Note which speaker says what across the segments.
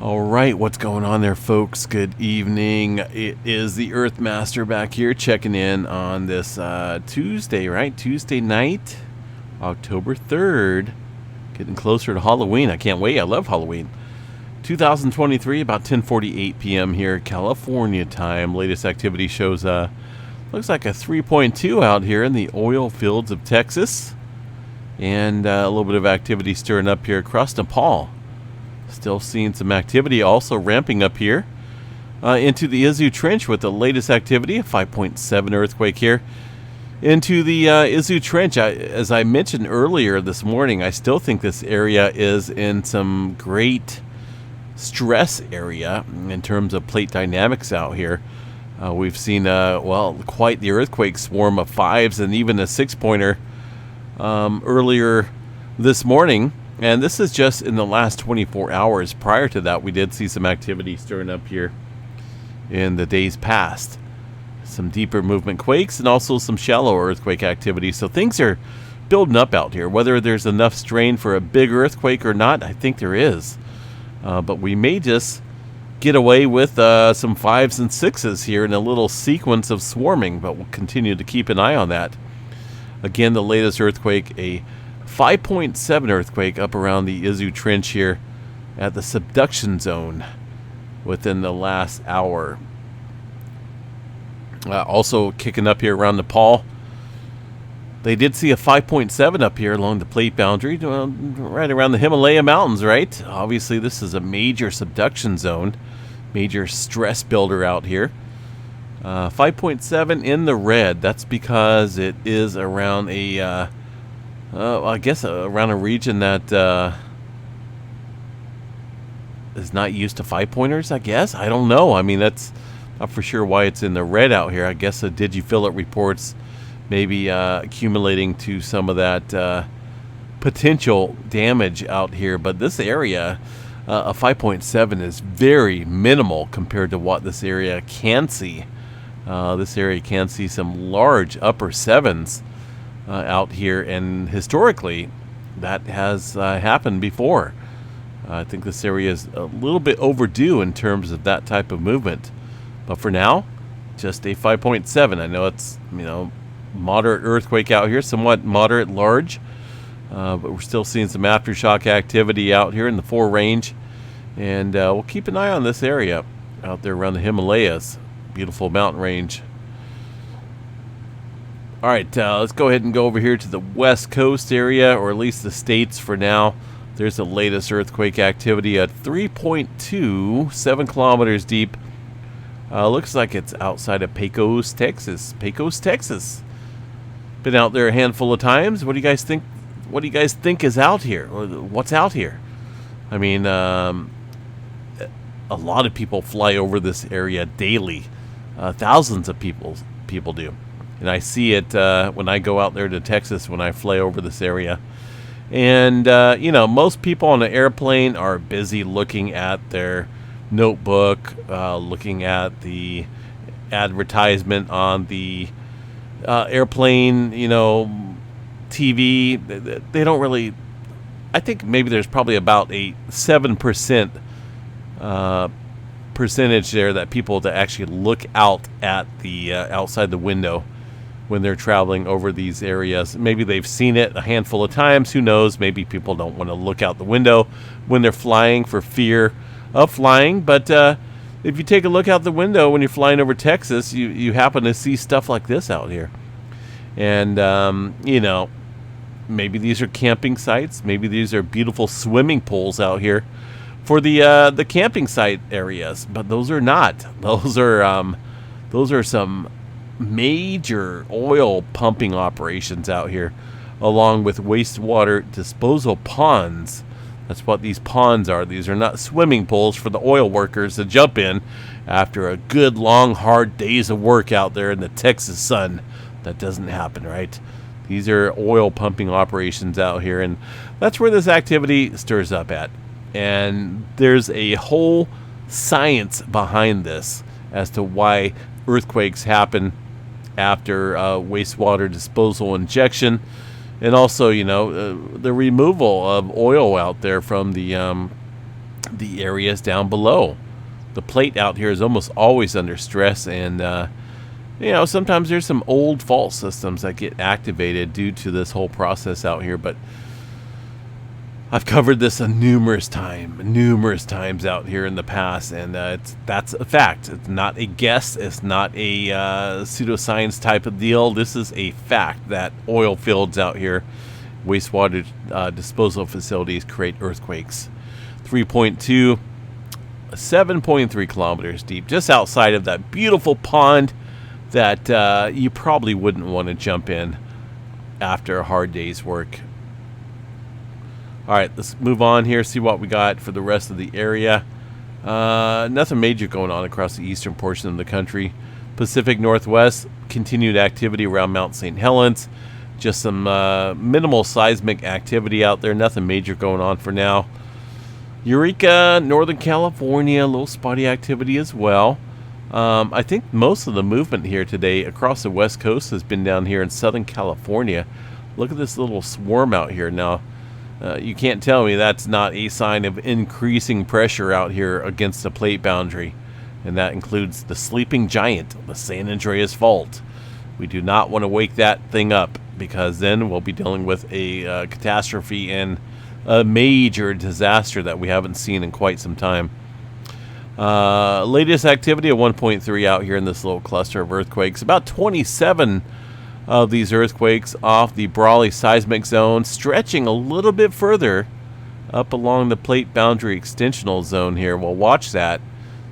Speaker 1: All right, what's going on there, folks? Good evening. It is the Earthmaster back here checking in on this Tuesday, right? Tuesday night, October 3rd. Getting closer to Halloween. I can't wait. I love Halloween. 2023, about 10:48 p.m. here, California time. Latest activity shows looks like a 3.2 out here in the oil fields of Texas. And a little bit of activity stirring up here across Nepal. Still seeing some activity also ramping up here into the Izu Trench with the latest activity, a 5.7 earthquake here. Into the Izu Trench, as I mentioned earlier this morning, I still think this area is in some great stress area in terms of plate dynamics out here. We've seen, quite the earthquake swarm of 5s and even a 6-pointer earlier this morning. And this is just in the last 24 hours. Prior to that, we did see some activity stirring up here in the days past. Some deeper movement quakes and also some shallow earthquake activity. So things are building up out here. Whether there's enough strain for a big earthquake or not, I think there is. But we may just get away with some 5s and 6s here in a little sequence of swarming. But we'll continue to keep an eye on that. Again, the latest earthquake, a 5.7 earthquake up around the Izu Trench here at the subduction zone within the last hour. Also kicking up here around Nepal. They did see a 5.7 up here along the plate boundary, right around the Himalaya Mountains, right? Obviously, this is a major subduction zone, major stress builder out here. 5.7 in the red. That's because it is around a I guess around a region that is not used to 5-pointers, I guess. I don't know. I mean, that's not for sure why it's in the red out here. I guess the DigiFillet reports maybe accumulating to some of that potential damage out here. But this area, a 5.7 is very minimal compared to what this area can see. This area can see some large upper 7s. Out here, and historically that has happened before. I think this area is a little bit overdue in terms of that type of movement, but for now, just a 5.7. I know it's moderate earthquake out here, somewhat moderate large, but we're still seeing some aftershock activity out here in the 4 range, and we'll keep an eye on this area out there around the Himalayas. Beautiful mountain range. All right, let's go ahead and go over here to the West Coast area, or at least the States for now. There's the latest earthquake activity at 3.2, 7 kilometers deep. Looks like it's outside of Pecos, Texas. Pecos, Texas. Been out there a handful of times. What do you guys think? What do you guys think is out here? What's out here? I mean, a lot of people fly over this area daily. Thousands of people do. And I see it when I go out there to Texas when I fly over this area. And, most people on the airplane are busy looking at their notebook, looking at the advertisement on the airplane, TV. They don't really... I think maybe there's probably about a 7% percentage there that people that actually look out at the outside the window when they're traveling over these areas. Maybe they've seen it a handful of times. Who knows? Maybe people don't want to look out the window when they're flying for fear of flying. But if you take a look out the window when you're flying over Texas, you happen to see stuff like this out here. And, maybe these are camping sites. Maybe these are beautiful swimming pools out here for the camping site areas. But those are not. Those are some major oil pumping operations out here, along with wastewater disposal ponds. That's what these ponds are. These are not swimming pools for the oil workers to jump in after a good long hard days of work out there in the Texas sun. That doesn't happen, right? These are oil pumping operations out here, and that's where this activity stirs up at. And there's a whole science behind this as to why earthquakes happen after wastewater disposal injection, and also the removal of oil out there from the the areas down below. The plate out here is almost always under stress, and sometimes there's some old fault systems that get activated due to this whole process out here. But I've covered this numerous times out here in the past, and that's a fact. It's not a guess. It's not a pseudoscience type of deal. This is a fact that oil fields out here, wastewater disposal facilities, create earthquakes. 3.2, 7.3 kilometers deep, just outside of that beautiful pond that you probably wouldn't want to jump in after a hard day's work. All right, let's move on here, see what we got for the rest of the area. Nothing major going on across the eastern portion of the country. Pacific Northwest, continued activity around Mount St. Helens. Just some minimal seismic activity out there. Nothing major going on for now. Eureka, Northern California, a little spotty activity as well. I think most of the movement here today across the west coast has been down here in Southern California. Look at this little swarm out here now. You can't tell me that's not a sign of increasing pressure out here against the plate boundary. And that includes the sleeping giant, the San Andreas Fault. We do not want to wake that thing up, because then we'll be dealing with a catastrophe and a major disaster that we haven't seen in quite some time. Latest activity of 1.3 out here in this little cluster of earthquakes. About 27 of these earthquakes off the Brawley seismic zone, stretching a little bit further up along the plate boundary extensional zone here. We'll watch that,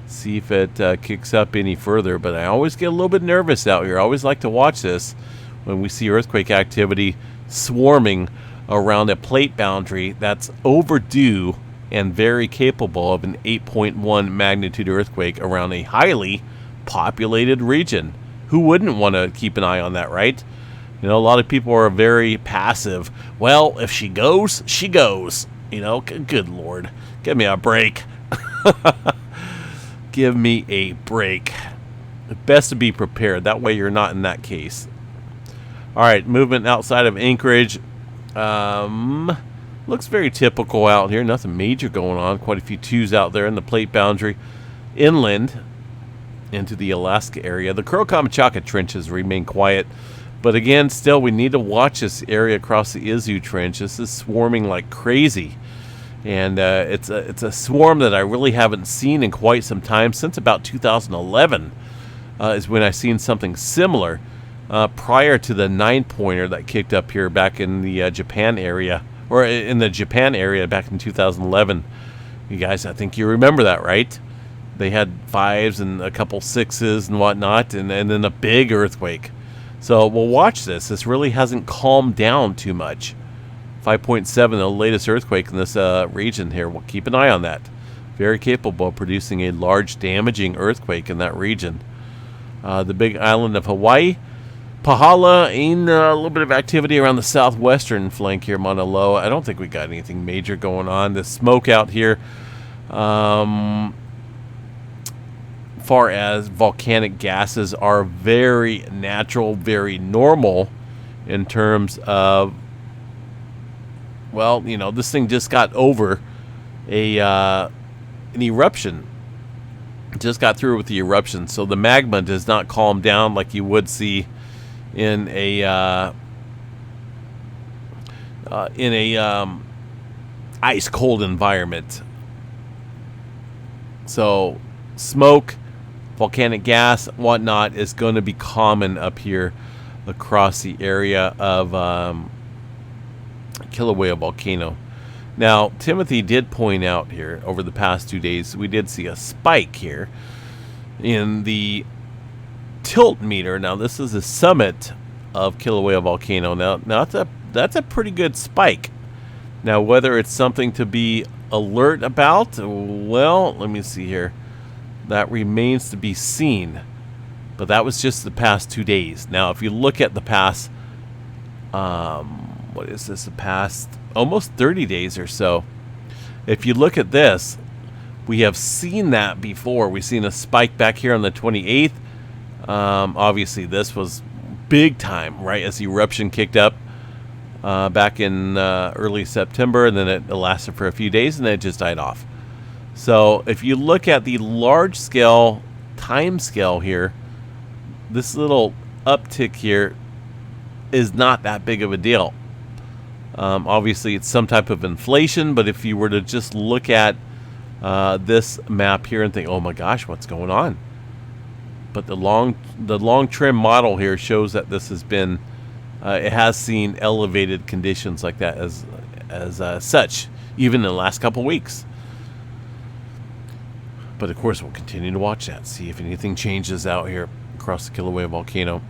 Speaker 1: see if it kicks up any further. But I always get a little bit nervous out here. I always like to watch this when we see earthquake activity swarming around a plate boundary that's overdue and very capable of an 8.1 magnitude earthquake around a highly populated region. Who wouldn't want to keep an eye on that, right? A lot of people are very passive. Well, if she goes, she goes. Good Lord. Give me a break. Give me a break. Best to be prepared. That way you're not in that case. All right, movement outside of Anchorage. Looks very typical out here. Nothing major going on. Quite a few TUEs out there in the plate boundary. Inland into the Alaska area. The Crow-Kamchatka trenches remain quiet. But again, still, we need to watch this area across the Izu Trench. This is swarming like crazy. And it's a swarm that I really haven't seen in quite some time. Since about 2011 is when I've seen something similar. Prior to the 9-pointer that kicked up here back in the Japan area. Or in the Japan area back in 2011. You guys, I think you remember that, right? They had 5s and a couple 6s and whatnot, and then a big earthquake. So we'll watch this. This really hasn't calmed down too much. 5.7, the latest earthquake in this region here. We'll keep an eye on that. Very capable of producing a large damaging earthquake in that region. The big island of Hawaii. Pahala, and a little bit of activity around the southwestern flank here, Mauna Loa. I don't think we got anything major going on. The smoke out here, far as volcanic gases, are very natural, very normal in terms of, well, this thing just got over an eruption. Just got through with the eruption, so the magma does not calm down like you would see in a ice cold environment. So smoke, volcanic gas, whatnot is going to be common up here across the area of Kilauea Volcano. Now, Timothy did point out here over the past 2 days, we did see a spike here in the tilt meter. Now, this is the summit of Kilauea Volcano. Now that's a pretty good spike. Now, whether it's something to be alert about, well, let me see here. That remains to be seen. But that was just the past 2 days. Now, if you look at the past, what is this? The past almost 30 days or so. If you look at this, we have seen that before. We've seen a spike back here on the 28th. Obviously, this was big time, right, as the eruption kicked up back in early September, and then it lasted for a few days, and then it just died off. So if you look at the large scale time scale here, this little uptick here is not that big of a deal. Obviously, it's some type of inflation, but if you were to just look at this map here and think, "Oh my gosh, what's going on?" But the long trend model here shows that this has been, it has seen elevated conditions like that as such, even in the last couple weeks. But of course, we'll continue to watch that, see if anything changes out here across the Kilauea volcano.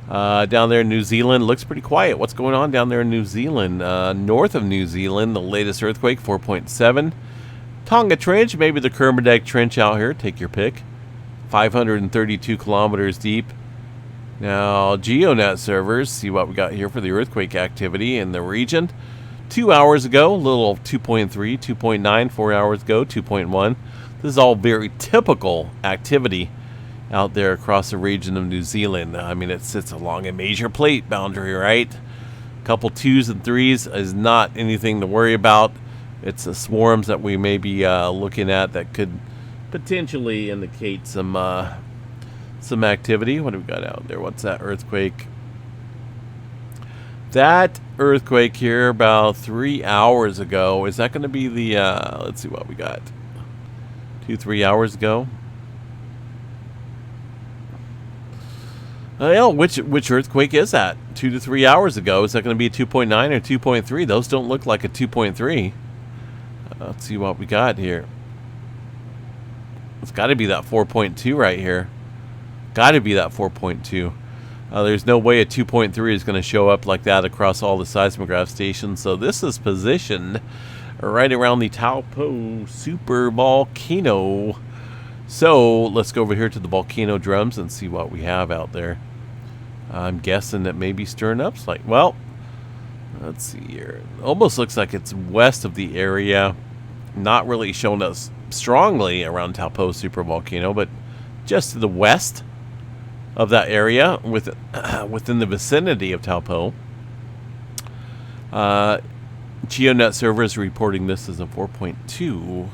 Speaker 1: Down there in New Zealand, looks pretty quiet. What's going on down there in New Zealand? North of New Zealand, the latest earthquake, 4.7. Tonga Trench, maybe the Kermadec Trench out here. Take your pick. 532 kilometers deep. Now, GeoNet servers, see what we got here for the earthquake activity in the region. 2 hours ago, a little 2.3, 2.9, 4 hours ago, 2.1. This is all very typical activity out there across the region of New Zealand. I mean, it sits along a major plate boundary, right? A couple 2s and 3s is not anything to worry about. It's the swarms that we may be looking at that could potentially indicate some activity. What do we got out there? What's that earthquake? That earthquake here about 3 hours ago. Is that going to be the, let's see what we got. 2-3 hours ago. Well, which earthquake is that? 2 to 3 hours ago. Is that going to be a 2.9 or 2.3? Those don't look like a 2.3. Let's see what we got here. It's got to be that 4.2 right here. Got to be that 4.2. There's no way a 2.3 is going to show up like that across all the seismograph stations. So this is positioned right around the Taupo super volcano. So let's go over here to the volcano drums and see what we have out there. I'm guessing that maybe stirring up slightly. Well, let's see here. Almost looks like it's west of the area. Not really showing us strongly around Taupo supervolcano, but just to the west of that area, within the vicinity of Taupo. GeoNet servers reporting this as a 4.2.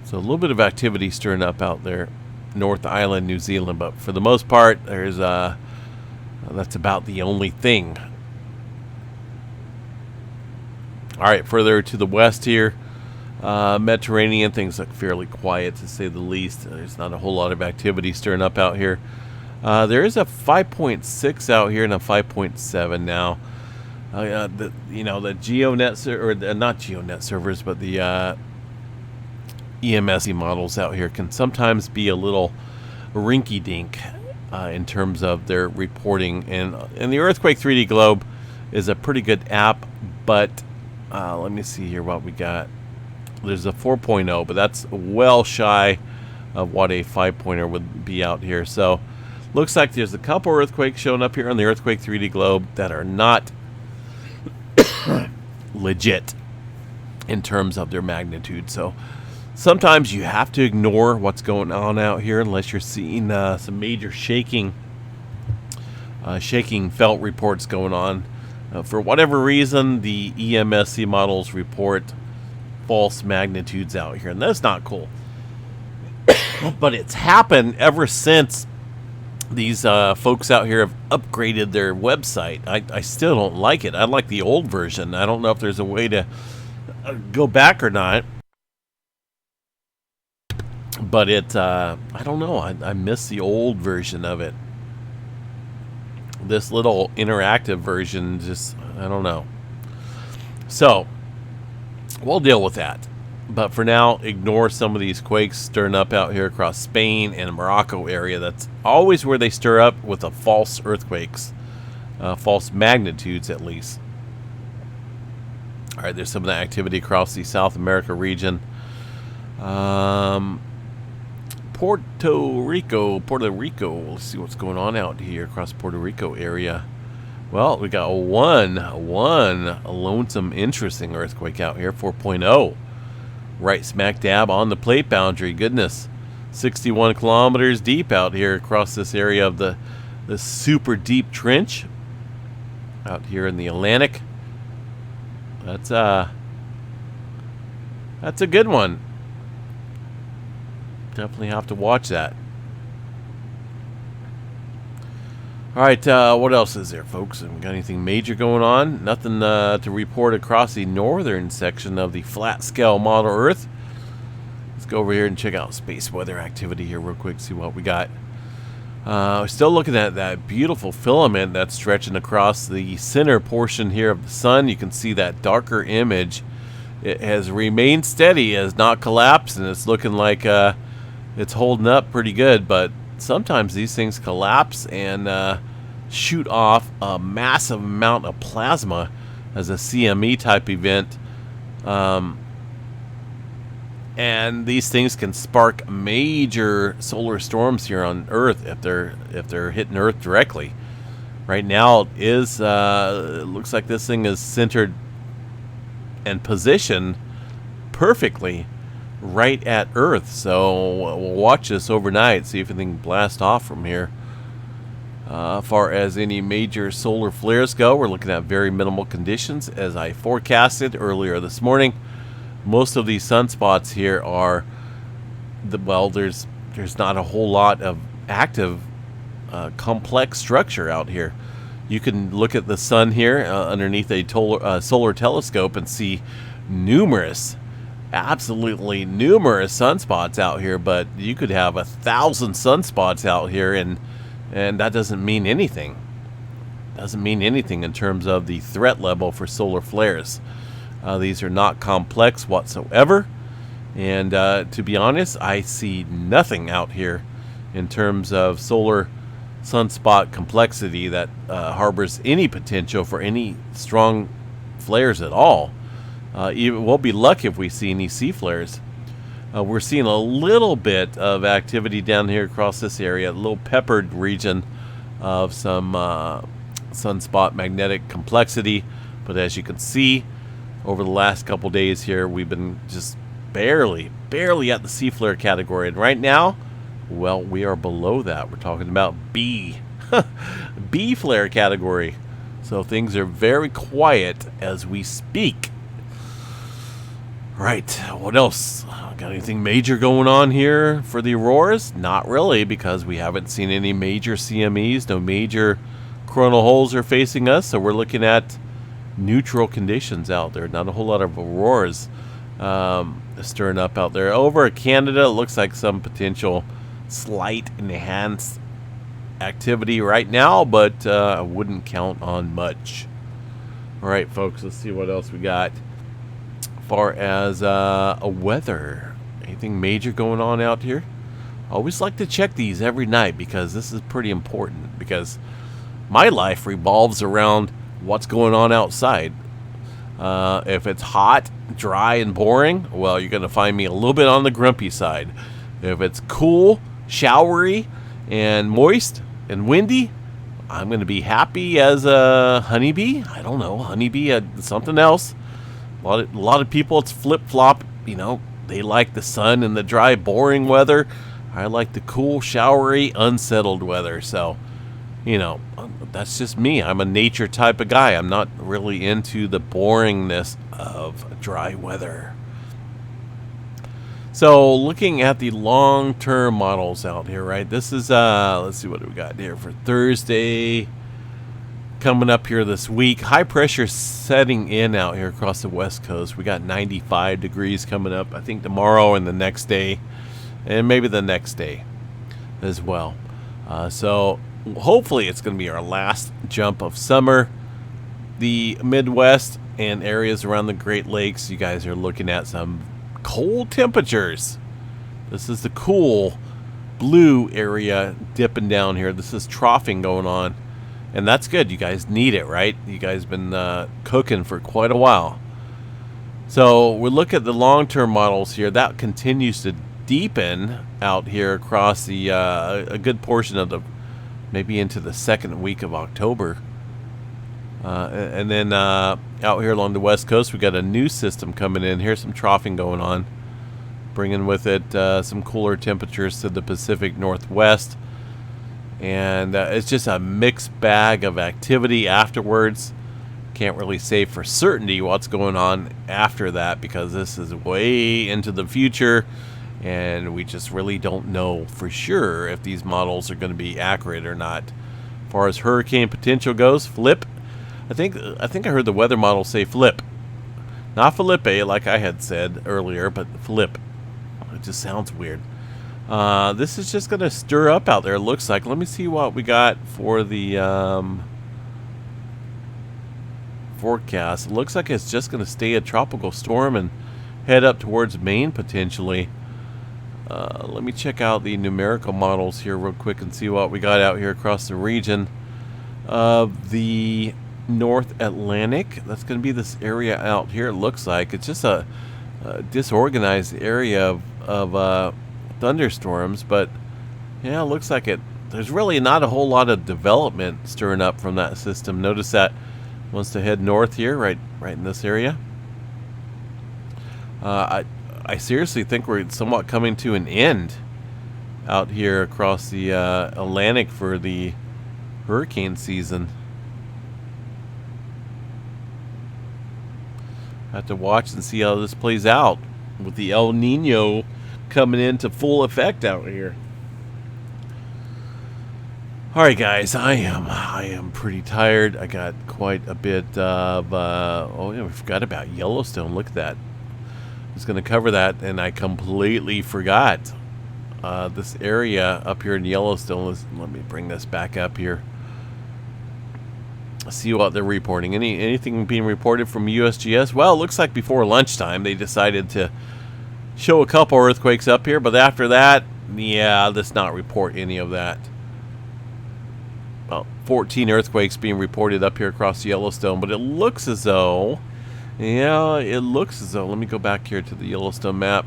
Speaker 1: So a little bit of activity stirring up out there, North Island, New Zealand, but for the most part, there's that's about the only thing. All right, further to the west here, Mediterranean, things look fairly quiet to say the least. There's not a whole lot of activity stirring up out here. There is a 5.6 out here and a 5.7 now. The GeoNet or not GeoNet servers, but the EMSE models out here can sometimes be a little rinky-dink in terms of their reporting. And the Earthquake 3D Globe is a pretty good app, but let me see here what we got. There's a 4.0, but that's well shy of what a 5-pointer would be out here. So looks like there's a couple earthquakes showing up here on the Earthquake 3D Globe that are not legit in terms of their magnitude. So sometimes you have to ignore what's going on out here unless you're seeing some major shaking felt reports going on. For whatever reason, the EMSC models report false magnitudes out here, and that's not cool. But it's happened ever since these folks out here have upgraded their website. I still don't like it. I like the old version. I don't know if there's a way to go back or not. But I don't know. I miss the old version of it. This little interactive version, just, I don't know. So, we'll deal with that. But for now, ignore some of these quakes stirring up out here across Spain and Morocco area. That's always where they stir up with the false earthquakes. False magnitudes, at least. All right, there's some of that activity across the South America region. Puerto Rico. Let's see what's going on out here across Puerto Rico area. Well, we got one lonesome, interesting earthquake out here, 4.0. Right smack dab on the plate boundary. Goodness. 61 kilometers deep out here across this area of the super deep trench out here in the Atlantic. That's That's a good one. Definitely have to watch that. All right, what else is there, folks? We got anything major going on? Nothing to report across the northern section of the flat scale model Earth. Let's go over here and check out space weather activity here real quick, see what we got. Still looking at that beautiful filament that's stretching across the center portion here of the sun. You can see that darker image. It has remained steady, has not collapsed, and it's looking like it's holding up pretty good, but sometimes these things collapse and shoot off a massive amount of plasma as a CME type event. And these things can spark major solar storms here on Earth if they're hitting Earth directly. Right now, it looks like this thing is centered and positioned perfectly right at Earth. So we'll watch this overnight, see if anything blasts off from here. As far as any major solar flares go, we're looking at very minimal conditions as I forecasted earlier this morning. Most of these sunspots here are there's not a whole lot of active complex structure out here. You can look at the sun here underneath a solar telescope and see absolutely numerous sunspots out here, but you could have 1,000 sunspots out here and that doesn't mean anything. Doesn't mean anything in terms of the threat level for solar flares. These are not complex whatsoever, and to be honest, I see nothing out here in terms of solar sunspot complexity that harbors any potential for any strong flares at all. We'll be lucky if we see any C flares. We're seeing a little bit of activity down here across this area, a little peppered region of some sunspot magnetic complexity, but as you can see, over the last couple days here, we've been just barely at the C flare category. And right now, well, we are below that. We're talking about B. B flare category. So things are very quiet as we speak. Right, what else? Got anything major going on here for the auroras? Not really, because we haven't seen any major CMEs. No major coronal holes are facing us. So we're looking at neutral conditions out there. Not a whole lot of auroras stirring up out there. Over at Canada, it looks like some potential slight enhanced activity right now, but I wouldn't count on much. All right, folks, let's see what else we got. As far as weather, anything major going on out here? I always like to check these every night because this is pretty important, because my life revolves around what's going on outside. If it's hot, dry, and boring, well, you're going to find me a little bit on the grumpy side. If it's cool, showery, and moist, and windy, I'm going to be happy as a honeybee. I don't know, honeybee, something else. A lot of people, it's flip-flop. You know, they like the sun and the dry, boring weather. I like the cool, showery, unsettled weather. So, you know, that's just me. I'm a nature type of guy. I'm not really into the boringness of dry weather. So looking at the long-term models out here, right? This is, let's see what we got here for Thursday. Coming up here this week. High pressure setting in out here across the west coast. We got 95 degrees coming up, I think tomorrow and the next day. And maybe the next day as well. So hopefully it's going to be our last jump of summer. The Midwest and areas around the Great Lakes, you guys are looking at some cold temperatures. This is the cool blue area dipping down here. This is troughing going on, and that's good. You guys need it, right? You guys been cooking for quite a while. So we look at the long-term models here. That continues to deepen out here across the a good portion of the, maybe into the second week of October. And then out here along the west coast, we got a new system coming in. Here's some troughing going on, bringing with it some cooler temperatures to the Pacific Northwest. And it's just a mixed bag of activity afterwards. can't really say for certainty what's going on after that, because this is way into the future, and we just really don't know for sure if these models are going to be accurate or not. As far as hurricane potential goes, flip. I think I heard the weather model say flip, not Felipe like I had said earlier, but flip. It just sounds weird. This is just going to stir up out there, it looks like. Let me see what we got for the forecast. It looks like it's just going to stay a tropical storm and head up towards Maine potentially. Let me check out the numerical models here real quick and see what we got out here across the region of the North Atlantic. That's going to be this area out here, it looks like. It's just a disorganized area of thunderstorms, but yeah, it looks like there's really not a whole lot of development stirring up from that system. Notice that wants to head north here, right in this area. I seriously think we're somewhat coming to an end out here across the Atlantic for the hurricane season. I have to watch and see how this plays out with the El Nino coming into full effect out here. All right, guys, I am pretty tired. I got quite a bit of oh yeah, we forgot about Yellowstone. Look at that. I was going to cover that and I completely forgot. This area up here in Yellowstone. Let me bring this back up here. See what they're reporting. Anything being reported from USGS? Well, it looks like before lunchtime they decided to show a couple earthquakes up here, but after that, yeah, let's not report any of that. Well, 14 earthquakes being reported up here across Yellowstone, but it looks as though, yeah, let me go back here to the Yellowstone map,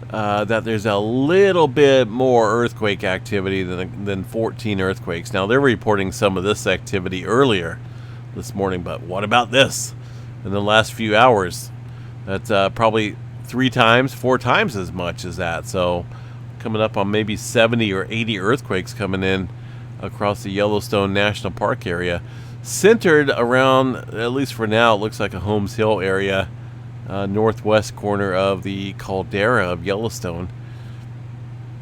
Speaker 1: that there's a little bit more earthquake activity than 14 earthquakes. Now, they're reporting some of this activity earlier this morning, but what about this in the last few hours? That's probably 4 times as much as that. So coming up on maybe 70 or 80 earthquakes coming in across the Yellowstone National Park area, centered around, at least for now, it looks like a Holmes Hill area, northwest corner of the caldera of Yellowstone.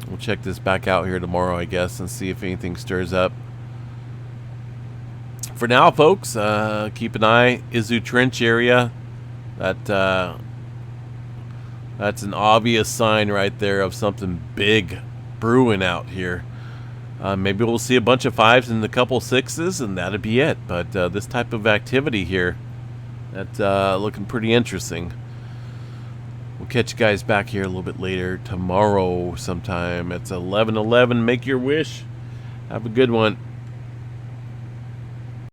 Speaker 1: We'll check this back out here tomorrow, I guess, and see if anything stirs up. For now, folks, keep an eye. Izu Trench area. That's an obvious sign right there of something big brewing out here. Maybe we'll see a bunch of 5s and a couple 6s, and that'd be it. But this type of activity here, that's looking pretty interesting. We'll catch you guys back here a little bit later tomorrow sometime. It's 11:11. Make your wish. Have a good one.